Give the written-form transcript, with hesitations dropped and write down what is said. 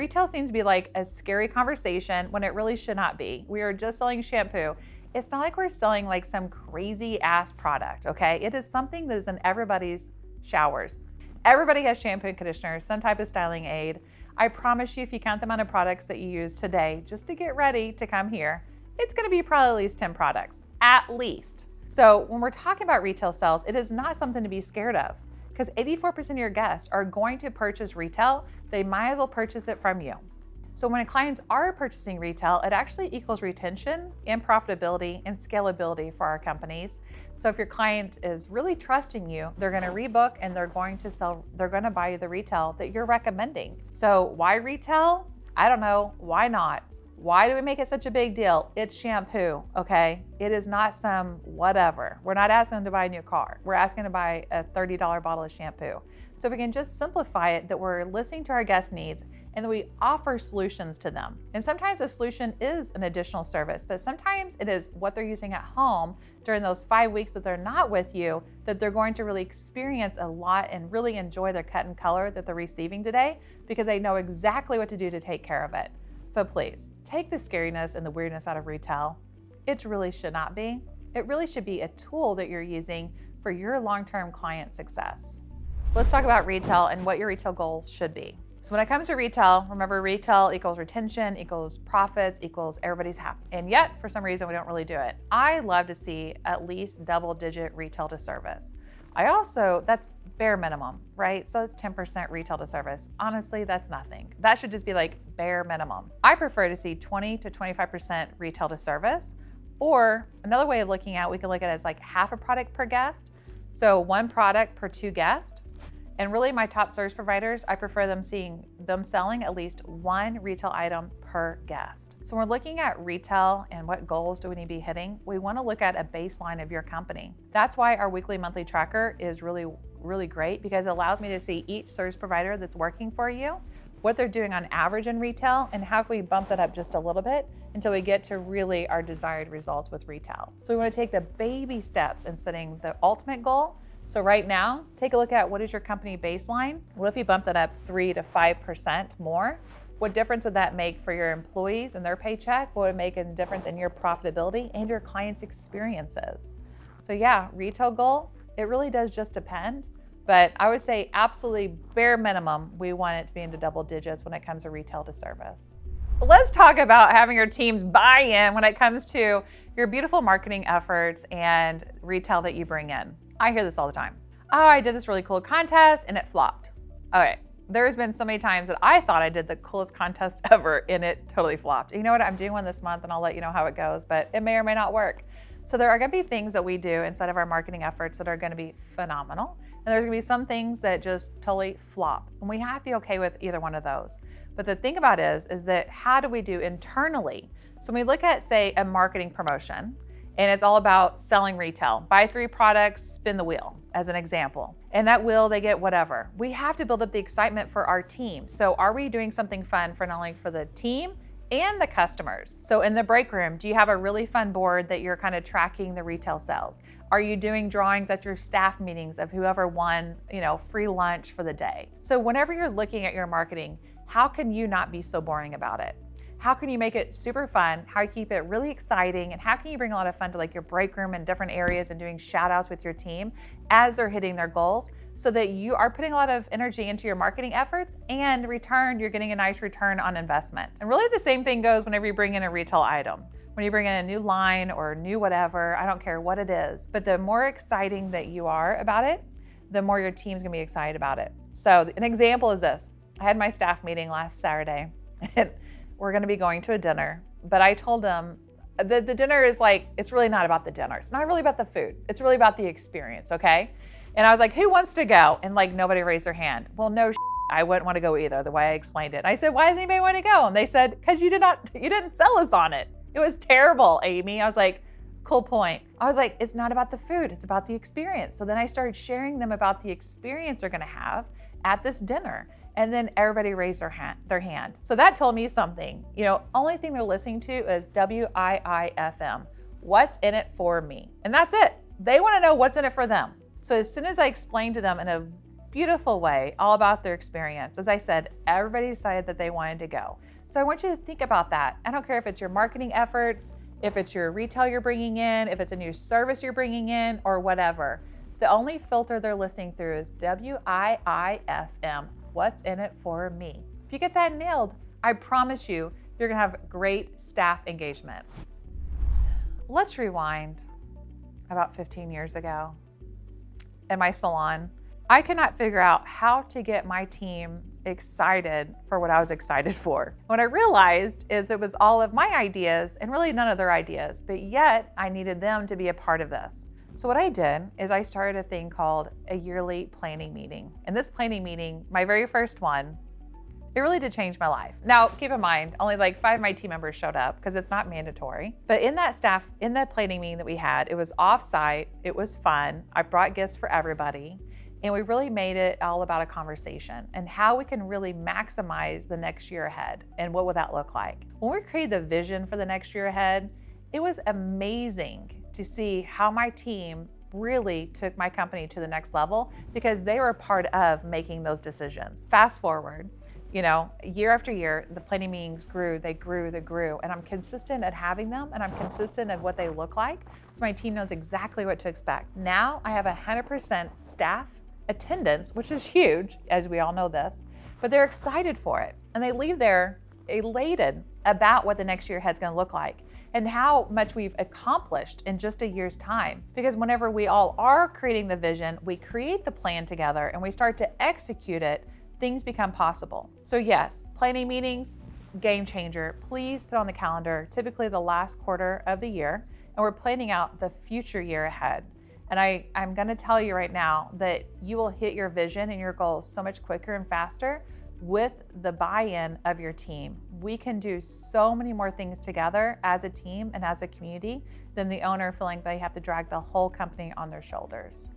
retail seems to be like a scary conversation when it really should not be. We are just selling shampoo. It's not like we're selling like some crazy ass product, okay? It is something that is in everybody's showers. Everybody has shampoo and conditioner, some type of styling aid. I promise you, if you count the amount of products that you use today just to get ready to come here, it's gonna be probably at least 10 products, at least. So when we're talking about retail sales, it is not something to be scared of, because 84% of your guests are going to purchase retail. They might as well purchase it from you. So when clients are purchasing retail, it actually equals retention and profitability and scalability for our companies. So if your client is really trusting you, they're gonna rebook and they're gonna buy you the retail that you're recommending. So why retail? I don't know, why not? Why do we make it such a big deal? It's shampoo, okay? It is not some whatever. We're not asking them to buy a new car. We're asking to buy a $30 bottle of shampoo. So if we can just simplify it, that we're listening to our guest needs and that we offer solutions to them. And sometimes a solution is an additional service, but sometimes it is what they're using at home during those 5 weeks that they're not with you, that they're going to really experience a lot and really enjoy their cut and color that they're receiving today, because they know exactly what to do to take care of it. So please, take the scariness and the weirdness out of retail. It really should not be. It really should be a tool that you're using for your long-term client success. Let's talk about retail and what your retail goals should be. So when it comes to retail, remember, retail equals retention, equals profits, equals everybody's happy. And yet, for some reason, we don't really do it. I love to see at least double-digit retail to service. That's bare minimum, right? So it's 10% retail to service. Honestly, that's nothing. That should just be like bare minimum. I prefer to see 20 to 25% retail to service, or another way of looking at it, we can look at it as like half a product per guest. So 1 product per 2 guests. And really my top service providers, I prefer them selling at least 1 retail item per guest. So when we're looking at retail and what goals do we need to be hitting, we want to look at a baseline of your company. That's why our weekly monthly tracker is really great, because it allows me to see each service provider that's working for you, what they're doing on average in retail, and how can we bump that up just a little bit until we get to really our desired results with retail. So we want to take the baby steps in setting the ultimate goal. So right now, take a look at what is your company baseline? What if you bump that up 3 to 5% more? What difference would that make for your employees and their paycheck? What would make a difference in your profitability and your clients' experiences? So yeah, retail goal, it really does just depend. But I would say absolutely bare minimum, we want it to be into double digits when it comes to retail to service. Let's talk about having your teams buy in when it comes to your beautiful marketing efforts and retail that you bring in. I hear this all the time. Oh, I did this really cool contest and it flopped. Okay, there's been so many times that I thought I did the coolest contest ever and it totally flopped. You know what, I'm doing one this month and I'll let you know how it goes, but it may or may not work. So there are gonna be things that we do inside of our marketing efforts that are gonna be phenomenal. And there's gonna be some things that just totally flop. And we have to be okay with either one of those. But the thing about it is that how do we do internally? So when we look at, say, a marketing promotion, and it's all about selling retail. Buy 3 products, spin the wheel, as an example. And that wheel, they get whatever. We have to build up the excitement for our team. So are we doing something fun for not only for the team and the customers? So in the break room, do you have a really fun board that you're kind of tracking the retail sales? Are you doing drawings at your staff meetings of whoever won, free lunch for the day? So whenever you're looking at your marketing, how can you not be so boring about it? How can you make it super fun? How you keep it really exciting? And how can you bring a lot of fun to like your break room and different areas and doing shout outs with your team as they're hitting their goals, so that you are putting a lot of energy into your marketing efforts, and in return, you're getting a nice return on investment. And really the same thing goes whenever you bring in a retail item. When you bring in a new line or new whatever, I don't care what it is, but the more exciting that you are about it, the more your team's gonna be excited about it. So an example is this. I had my staff meeting last Saturday and we're gonna be going to a dinner, but I told them the dinner is like, it's really not about the dinner. It's not really about the food. It's really about the experience, okay? And I was like, who wants to go? And like nobody raised their hand. Well, no, I wouldn't want to go either, the way I explained it. And I said, why does anybody want to go? And they said, because you didn't sell us on it. It was terrible, Amy. I was like, cool point. I was like, it's not about the food, it's about the experience. So then I started sharing them about the experience they're gonna have at this dinner. And then everybody raised their hand. So that told me something. Only thing they're listening to is WIIFM. What's in it for me? And that's it. They want to know what's in it for them. So as soon as I explained to them in a beautiful way all about their experience. As I said, everybody decided that they wanted to go. So I want you to think about that. I don't care if it's your marketing efforts, if it's your retail you're bringing in, if it's a new service you're bringing in, or whatever. The only filter they're listening through is WIIFM, what's in it for me? If you get that nailed, I promise you, you're gonna have great staff engagement. Let's rewind about 15 years ago. In my salon, I could not figure out how to get my team excited for what I was excited for. What I realized is it was all of my ideas and really none of their ideas, but yet I needed them to be a part of this. So what I did is I started a thing called a yearly planning meeting. And this planning meeting, my very first one, it really did change my life. Now, keep in mind, only like 5 of my team members showed up because it's not mandatory. But in that planning meeting that we had, it was off-site, it was fun. I brought gifts for everybody. And we really made it all about a conversation and how we can really maximize the next year ahead and what would that look like. When we created the vision for the next year ahead, it was amazing to see how my team really took my company to the next level because they were part of making those decisions. Fast forward, year after year, the planning meetings grew, they grew, and I'm consistent at having them, and I'm consistent at what they look like, so my team knows exactly what to expect. Now I have 100% staff attendance, which is huge, as we all know this, but they're excited for it, and they leave there elated about what the next year ahead's gonna look like and how much we've accomplished in just a year's time. Because whenever we all are creating the vision, we create the plan together and we start to execute it, things become possible. So yes, planning meetings, game changer. Please put on the calendar, typically the last quarter of the year, and we're planning out the future year ahead. And I'm gonna tell you right now that you will hit your vision and your goals so much quicker and faster with the buy-in of your team. We can do so many more things together as a team and as a community than the owner feeling they have to drag the whole company on their shoulders.